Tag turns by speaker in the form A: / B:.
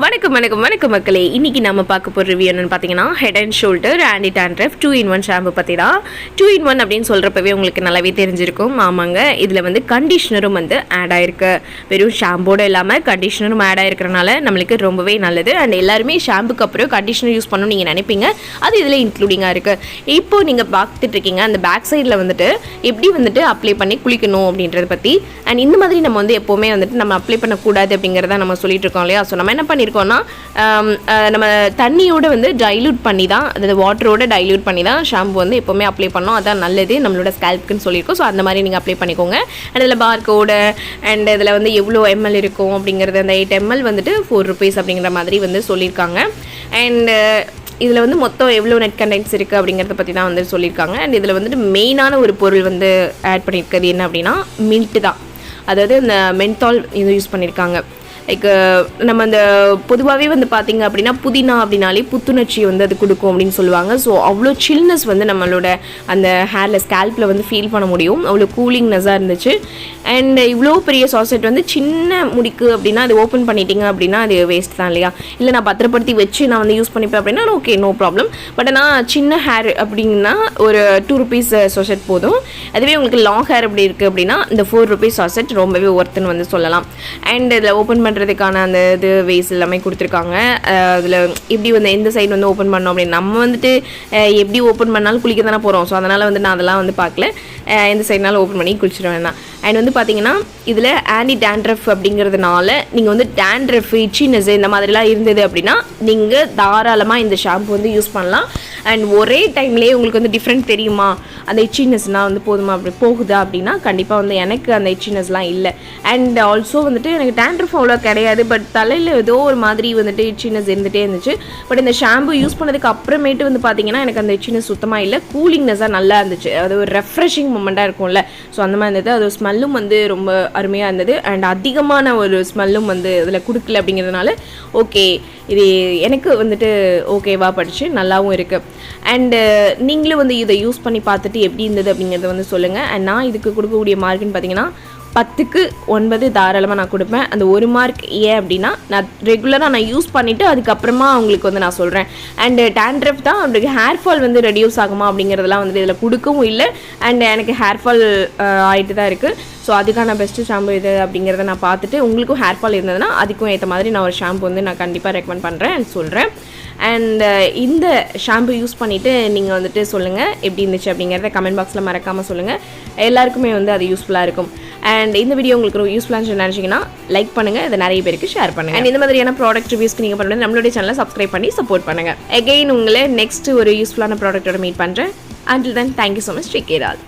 A: வணக்கம் வணக்கம் வணக்கம் மக்களே. இன்றைக்கி நம்ம பார்க்க போகிற ரிவ்யூ என்னென்னு பார்த்தீங்கன்னா head and shoulder anti dandruff 2-in-1 shampoo பற்றி தான். 2-in-1 அப்படின்னு சொல்கிறப்பவே உங்களுக்கு நல்லாவே தெரிஞ்சிருக்கும். ஆமாங்க, இதில் வந்து கண்டிஷ்னரும் வந்து ஆட் ஆகிருக்கு. வெறும் ஷாம்போடு இல்லாமல் கண்டிஷ்னரும் ஆட் ஆகிருக்கிறனால நம்மளுக்கு ரொம்பவே நல்லது. அண்ட் எல்லாருமே ஷாம்புக்கு அப்புறம் கண்டிஷ்னர் யூஸ் பண்ணணும்னு நீங்கள் நினைப்பீங்க, அது இதில் இன்க்ளூடிங்காக இருக்குது. இப்போது நீங்கள் பார்த்துட்ருக்கீங்க அந்த பேக் சைடில் வந்துட்டு எப்படி வந்துட்டு அப்ளை பண்ணி குளிக்கணும் அப்படின்றத பற்றி. அண்ட் இந்த மாதிரி நம்ம வந்து எப்போவுமே வந்துட்டு நம்ம அப்ளை பண்ணக்கூடாது அப்படிங்கிறத நம்ம சொல்லிட்டு இருக்கோம் இல்லையா. ஸோ நம்ம என்ன பண்ணியிருக்கோம்னா, நம்ம தண்ணியோட வந்து டைல்யூட் பண்ணி தான், அதாவது வாட்டரோட டைல்யூட் பண்ணி தான் ஷாம்பு வந்து எப்போவுமே அப்ளை பண்ணோம். அதான் நல்லது நம்மளோட ஸ்கேல்ப்புக்குன்னு சொல்லியிருக்கோம். ஸோ அந்த மாதிரி நீங்கள் அப்ளை பண்ணிக்கோங்க. அண்ட் இதில் பார்கோடு அண்ட் இதில் வந்து எவ்வளோ ml இருக்கும் அப்படிங்கிறது, அந்த 8 ml வந்துட்டு ₹4 அப்படிங்கிற மாதிரி வந்து சொல்லியிருக்காங்க. அண்ட் இதில் வந்து மொத்தம் எவ்வளோ நெட் கண்டென்ட்ஸ் இருக்குது அப்படிங்கிறத பற்றி தான் வந்து சொல்லியிருக்காங்க. அண்ட் இதில் வந்துட்டு மெயினான ஒரு பொருள் வந்து ஆட் பண்ணியிருக்கிறது என்ன அப்படின்னா மின்ட்டு தான். அதாவது இந்த மென்தால் இது யூஸ் பண்ணியிருக்காங்க. லைக் நம்ம அந்த பொதுவாகவே வந்து பார்த்திங்க அப்படின்னா புதினா அப்படின்னாலே புத்துணர்ச்சி வந்து அது கொடுக்கும் அப்படின்னு சொல்லுவாங்க. ஸோ அவ்வளோ சில்னஸ் வந்து நம்மளோட அந்த ஹேரில் ஸ்கேல்ப்பில் வந்து ஃபீல் பண்ண முடியும். அவ்வளோ கூலிங்னஸாக இருந்துச்சு. அண்ட் இவ்வளோ பெரிய சாசெட் வந்து சின்ன முடிக்கு அப்படின்னா அது ஓப்பன் பண்ணிட்டீங்க அப்படின்னா அது வேஸ்ட் தான் இல்லையா. இல்லை நான் பத்திரப்படுத்தி வச்சு நான் வந்து யூஸ் பண்ணிப்பேன் அப்படின்னா ஓகே, நோ ப்ராப்ளம். பட் ஆனால் சின்ன ஹேர் அப்படின்னா ஒரு ₹2 சாசெட் போதும். அதுவே உங்களுக்கு லாங் ஹேர் அப்படி இருக்குது அப்படின்னா இந்த ₹4 சாசெட் ரொம்பவே ஒர்த்துன்னு வந்து சொல்லலாம். அண்ட் இதில் ஓப்பன் பண்ணுறதுக்கான அந்த இது வேஸ் எல்லாமே கொடுத்துருக்காங்க. அதில் எப்படி வந்து எந்த சைடு வந்து ஓப்பன் பண்ணோம் அப்படின்னு நம்ம வந்துட்டு எப்படி ஓப்பன் பண்ணாலும் குளிக்க தானே போகிறோம். ஸோ அதனால் வந்து நான் அதெல்லாம் வந்து பார்க்கல, எந்த சைடுனாலும் ஓப்பன் பண்ணி குளிச்சிடுவேன் தான். அண்ட் வந்து பார்த்தீங்கன்னா இதில் ஆன்டி டாண்ட்ரஃப் அப்படிங்கிறதுனால நீங்கள் வந்து டாண்ட்ரஃப், இச்சினஸ் இந்த மாதிரிலாம் இருந்தது அப்படின்னா நீங்கள் தாராளமாக இந்த ஷாம்பு வந்து யூஸ் பண்ணலாம். அண்ட் ஒரே டைம்லேயே உங்களுக்கு வந்து டிஃப்ரெண்ட் தெரியுமா, அந்த இச்சினஸ்னால் வந்து போதுமா அப்படி போகுதா அப்படின்னா கண்டிப்பாக வந்து எனக்கு அந்த இச்சினஸ்லாம் இல்லை. அண்ட் ஆல்சோ வந்துட்டு எனக்கு டாண்ட்ரஃப் அவ்வளோ கிடையாது, பட் தலையில் ஏதோ ஒரு மாதிரி வந்துட்டு இச்சினஸ் இருந்துகிட்டே இருந்துச்சு. பட் இந்த ஷாம்பு யூஸ் பண்ணதுக்கு அப்புறமேட்டு வந்து பார்த்தீங்கன்னா எனக்கு அந்த இச்சினஸ் சுத்தமாக இல்லை. கூலிங்னஸாக நல்லா இருந்துச்சு. அது ஒரு ரெஃப்ரெஷிங் மூமெண்ட்டாக இருக்கும்ல. ஸோ அந்த மாதிரி இருந்தது. அது ஸ்மெல்லும் வந்து ரொம்ப அருமையாக இருந்தது. அண்ட் அதிகமான ஒரு ஸ்மெல்லும் வந்து இதில் கொடுக்கல அப்படிங்கிறதுனால ஓகே, இது எனக்கு வந்துட்டு ஓகேவா படிச்சு நல்லாவும் இருக்குது. அண்டு நீங்களும் வந்து இதை யூஸ் பண்ணி பார்த்துட்டு எப்படி இருந்தது அப்படிங்கிறத வந்து சொல்லுங்கள். அண்ட் நான் இதுக்கு கொடுக்கக்கூடிய மார்க்குன்னு பார்த்தீங்கன்னா 10க்கு 9 தாராளமாக நான் கொடுப்பேன். அந்த 1 மார்க் ஏன் அப்படின்னா நான் ரெகுலராக நான் யூஸ் பண்ணிவிட்டு அதுக்கப்புறமா அவங்களுக்கு வந்து நான் சொல்கிறேன். அண்டு டாண்ட்ரஃப் தான் அவங்களுக்கு ஹேர் ஃபால் வந்து ரெடியூஸ் ஆகுமா அப்படிங்கிறதெல்லாம் வந்துட்டு இதில் கொடுக்கவும் இல்லை. அண்ட் எனக்கு ஹேர் ஃபால் ஆகிட்டு தான் இருக்குது. ஸோ அதுக்கான பெஸ்ட்டு ஷாம்பு இது அப்படிங்கிறத நான் பார்த்துட்டு உங்களுக்கும் ஹேர் ஃபால் இருந்ததுன்னா அதுக்கும் ஏற்ற மாதிரி நான் ஒரு ஷாம்பு வந்து நான் கண்டிப்பாக ரெக்கமெண்ட் பண்ணுறேன் அண்ட் சொல்கிறேன். அண்ட் இந்த ஷாம்பு யூஸ் பண்ணிவிட்டு நீங்கள் வந்துட்டு சொல்லுங்கள் எப்படி இருந்துச்சு அப்படிங்கிறத கமெண்ட் பாக்ஸில் மறக்காமல் சொல்லுங்கள். எல்லாருக்குமே வந்து அது யூஸ்ஃபுல்லாக இருக்கும். அண்ட் இந்த வீடியோ உங்களுக்கு ரொம்ப யூஸ்ஃபுல்லாக நினச்சிங்கன்னா லைக் பண்ணுங்கள், இதை நிறைய பேருக்கு ஷேர் பண்ணுங்கள். அண்ட் இந்த மாதிரியான ப்ராடக்ட் ரிவ்யூஸ்க்கு நீங்கள் பண்ணுறது நம்மளுடைய சேனலை சப்ஸ்கிரைப் பண்ணி சப்போர்ட் பண்ணுங்கள். அகெயின் உங்களை நெக்ஸ்ட் ஒரு யூஸ்ஃபுல்லான ப்ராடக்ட்டோட மீட் பண்ணுறேன். Until then, thank you so much. Take care all.